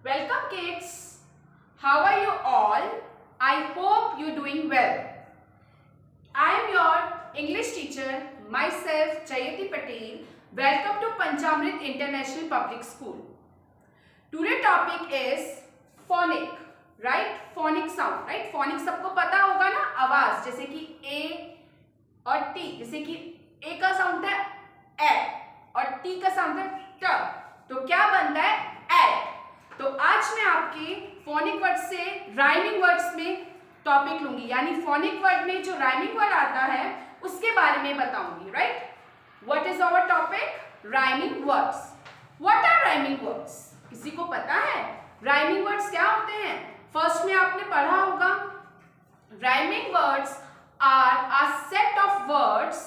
Welcome kids. How are you all? I hope you're doing well. I am your English teacher, myself Jayati Patel. Welcome to Panchamrit International Public School. Today's topic is phonic, right? Phonic sound, right? Phonic सबको पता होगा ना, आवाज जैसे कि A और T, जैसे कि A का साउंड है ए और T का साउंड है ट, तो क्या बनता है एट। तो आज मैं आपके फोनिक वर्ड से राइमिंग वर्ड्स में टॉपिक लूंगी, यानी फोनिक वर्ड में जो राइमिंग वर्ड आता है उसके बारे में बताऊंगी, right? What is our topic? Rhyming words. What are rhyming words? किसी को पता है राइमिंग वर्ड्स क्या होते हैं? फर्स्ट में आपने पढ़ा होगा, rhyming words are a set of words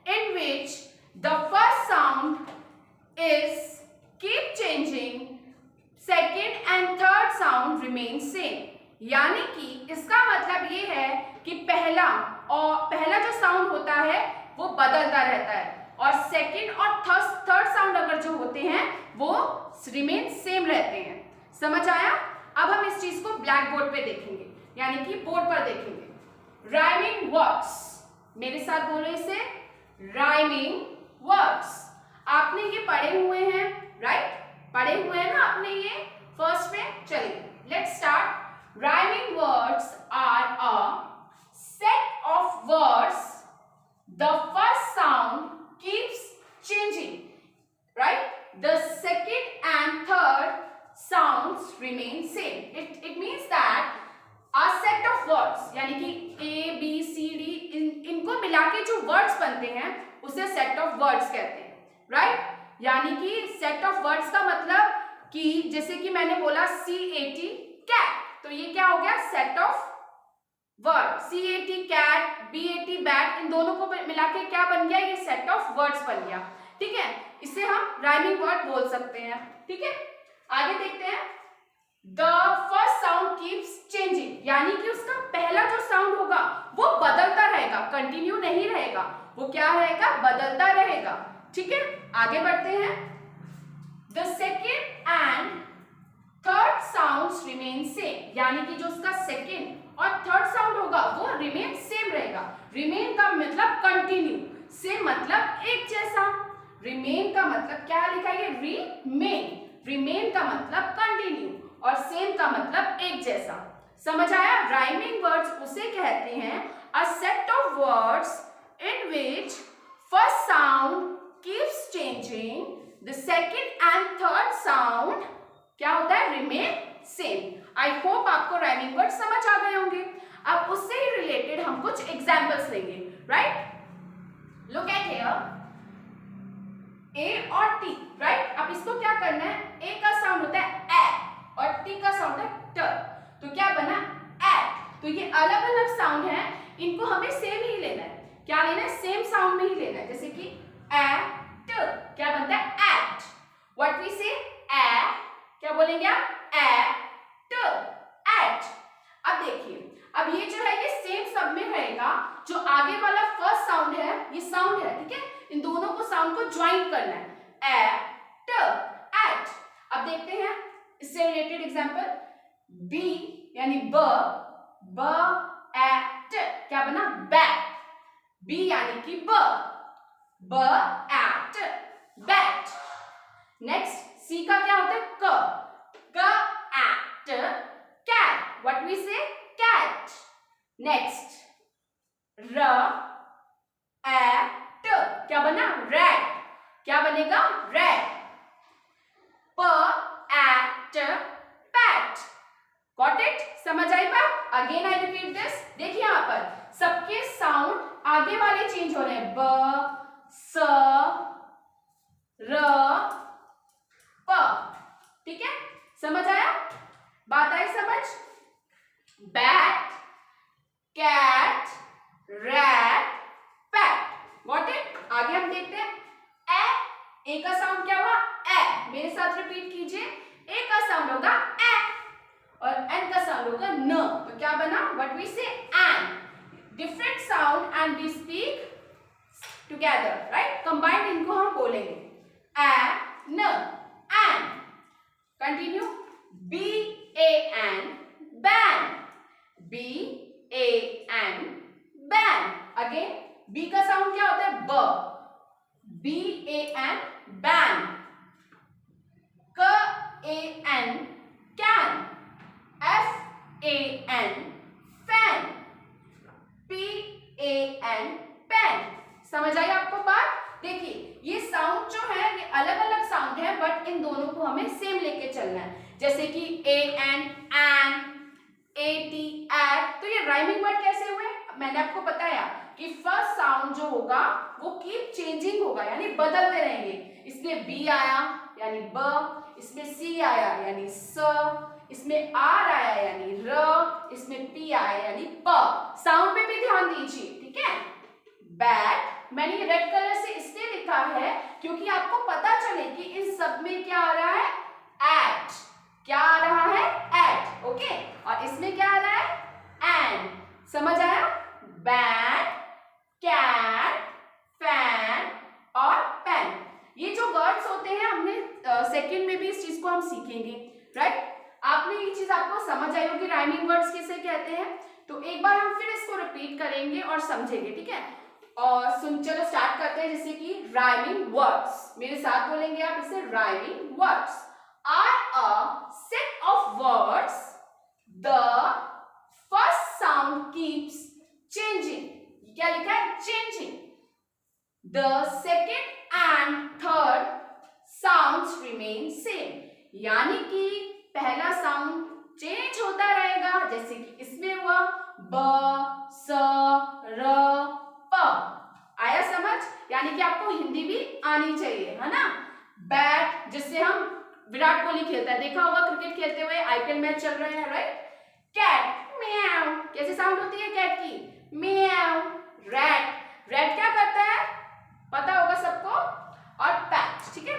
in which the first sound is keep changing, second and third sound remain same. यानी कि इसका मतलब ये है कि पहला जो साउंड होता है वो बदलता रहता है और सेकेंड और थर्ड साउंड अगर जो होते हैं वो रिमेन सेम रहते हैं। समझ आया? अब हम इस चीज को ब्लैक बोर्ड पे देखेंगे, यानी कि बोर्ड पर देखेंगे। राइमिंग वर्ड्स, मेरे साथ बोलो इसे, राइमिंग वर्ड्स। आपने ये पढ़े हुए हैं, राइट? पढ़े हुए हैं ना आपने ये फर्स्ट में। चलिए let's start. Rhyming words are a set of words the first sound keeps changing, right? The second and third sounds remain same. It means that a set of words, यानी कि ए बी सी डी, इनको मिला के जो words बनते हैं उसे set of words कहते हैं, राइट? यानी कि सेट ऑफ वर्ड्स का मतलब कि जैसे कि मैंने बोला CAT कैट, तो ये क्या हो गया? Set of word. CAT cat, BAT bat, इन दोनों को मिला के क्या बन गया? ये सेट ऑफ वर्ड्स बन गया, ठीक है? इसे हम राइमिंग वर्ड बोल सकते हैं, ठीक है? आगे देखते हैं। The first sound keeps changing, यानी कि उसका पहला जो साउंड होगा वो बदलता रहेगा, कंटिन्यू नहीं रहेगा, वो क्या रहेगा? बदलता रहेगा, ठीक है? आगे बढ़ते हैं। The second and third sounds remain same, यानी कि जो उसका सेकेंड और थर्ड साउंड होगा वो रिमेन सेम रहेगा। रिमेन का मतलब कंटिन्यू, सेम मतलब एक जैसा। रिमेन का मतलब क्या लिखा है? रिमेन। रिमेन का मतलब कंटिन्यू और सेम का मतलब एक जैसा। समझ आया? राइमिंग वर्ड्स उसे कहते हैं अ set of words in which first sound keeps changing, the second and third sound क्या होता है? remain same. I hope आपको rhyming words समझ आ गए होंगे। अब उससे ही related हम कुछ examples लेंगे, right? Look at here, A और T, right? अब इसको क्या करना है? A का साउंड होता है ए और T का साउंड है ट, तो क्या बना? एट। तो ये अलग अलग साउंड है, इनको हमें सेम ही लेना है। क्या लेना है? सेम साउंड में ही लेना है। जैसे कि एट, क्या बनता है? एट। व्हाट वी से? ए, क्या बोलेंगे आप? At, at. अब देखिए, अब ये जो है ये सेम सब में रहेगा। जो आगे वाला फर्स्ट साउंड है ये साउंड है, ठीक है? इन दोनों को साउंड को ज्वाइन करना है, एट, एट। अब देखते हैं इससे रिलेटेड एग्जांपल। बी यानी ब, एट, क्या बना? बैट। बी यानी कि ब एट, बैट। नेक्स्ट सी का क्या होता है? क एट, कैट। व्हाट वी से? कैट। नेक्स्ट र एट, क्या बना? रैट। क्या बनेगा? रैट। प एट, पैट। Got it? समझ आई बात? Again I repeat this. देखिए यहाँ पर सबके साउंड आगे वाले चेंज हो रहे हैं, ब, स, र, प, ठीक है? समझ आया? बात आई समझ? Bat, cat, rat, pat. Got it? आगे हम देखते हैं। ए का साउंड क्या हुआ? ए। मेरे साथ रिपीट कीजिए। ए का साउंड होगा ए और एन का साउंड होगा न, तो क्या बना? What we say? An. Different sound and we speak together, right? Combined इनको हम बोलेंगे ए न, an. Continue. B-A-N, ban. B-A-N, ban. Again B का साउंड क्या होता है? ब. B-A-N, ban. K-A-N, can. F-A-N, fan. P-A-N, pen. समझ आई आपको बात? देखिए ये साउंड जो है ये अलग अलग साउंड है, बट इन दोनों को हमें सेम लेके चलना है. जैसे कि A-N, an, A-T, at. तो ये राइमिंग वर्ड कैसे हुए? मैंने आपको बताया कि फर्स्ट साउंड जो होगा वो कीप चेंजिंग होगा, यानी बदलते रहेंगे. इसमें B आया यानी ब, इसमें C आया यानी स, इसमें R आया यानी र, इसमें P आया यानी प. साउंड पे भी ध्यान दीजिए, ठीक है? बैट मैंने ये रेड कलर से इसलिए लिखा है क्योंकि आपको पता चले कि इन सब में क्या आ रहा है? एट. क्या आ रहा है? एट. ओके. और इसमें क्या आ रहा है? एन. समझ आया? बैट, कैट, फैन और पेन. ये जो वर्ड्स होते हैं हमने सेकंड में भी इस चीज को हम सीखेंगे, राइट? आपने ये चीज आपको समझ आई होगी राइमिंग वर्ड्स किसे कहते हैं. तो एक बार हम फिर इसको रिपीट करेंगे और समझेंगे, ठीक है? और चलो स्टार्ट करते हैं. जैसे कि राइमिंग वर्ड्स, मेरे साथ बोलेंगे आप इसे. Rhyming words are a set of words the first sound keeps changing. क्या लिखा है? Changing. The second and third sounds remain same. यानी कि पहला साउंड चेंज होता रहेगा, जैसे कि इसमें हुआ ब, स, र, प. आया समझ? यानी कि आपको हिंदी भी आनी चाहिए, है ना? बैट, जिससे हम विराट कोहली खेलता है, देखा होगा क्रिकेट खेलते हुए, आईपीएल मैच चल रहे हैं, राइट? कैट, म्याऊ. कैसे साउंड होती है कैट की? म्याऊ. रैट, रैट क्या करता है? पता होगा सबको. और पैट, ठीक है?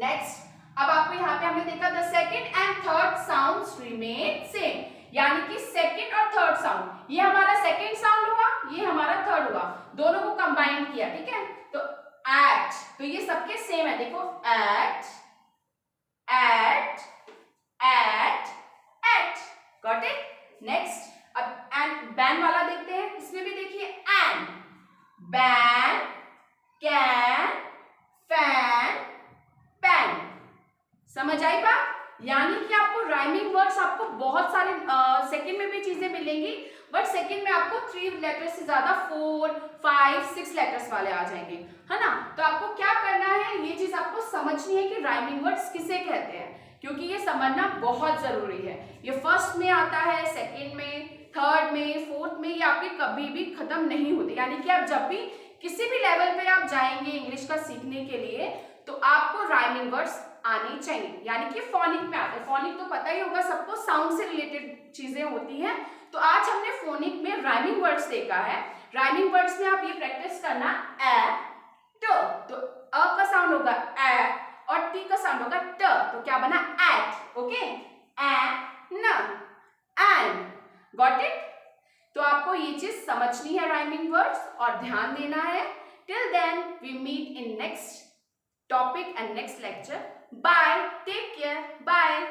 नेक्स्ट, अब आपको यहाँ पे हमने देखा the second and third sounds remain same. यानी कि सेकेंड और थर्ड साउंड, ये हमारा सेकेंड साउंड हुआ, ये हमारा थर्ड हुआ, दोनों को कंबाइन किया, ठीक है? तो एट, तो ये सबके सेम है. देखो at, at, at, at. Got it? Next, अब एंड बैन वाला देखते हैं. इसमें भी देखिए and, ban, can, fan, pen. समझ आई बात? यानी कि आपको राइमिंग वर्ड्स आपको बहुत सारे सेकंड में भी चीजें मिलेंगी, बट सेकंड में आपको 3 लेटर्स से ज्यादा 4, 5, 6 लेटर्स वाले आ जाएंगे, है ना? तो आपको क्या करना है, ये चीज आपको समझनी है कि राइमिंग वर्ड्स किसे कहते हैं, क्योंकि ये समझना बहुत जरूरी है. ये फर्स्ट में आता है, सेकंड में, थर्ड में, फोर्थ में, ये आपके कभी भी खत्म नहीं होते. यानी कि आप जब भी किसी भी लेवल पे आप जाएंगे इंग्लिश का सीखने के लिए, तो आपको राइमिंग वर्ड्स आनी चाहिए. यानी कि फोनिक में आते हैं. फोनिक तो पता ही होगा सबको, साउंड से रिलेटेड चीजें होती हैं. तो आज हमने फोनिक में राइमिंग वर्ड्स देखा है. राइमिंग वर्ड्स में आप ये प्रैक्टिस करना, ए, ट. तो अ का साउंड होगा ए और टी का साउंड होगा ट. तो क्या बना? At. Okay? An, and. Got it? तो आपको ये चीज समझनी है राइमिंग वर्ड्स और ध्यान देना है. Till then we meet in next topic and next lecture. Bye. Take care. Bye.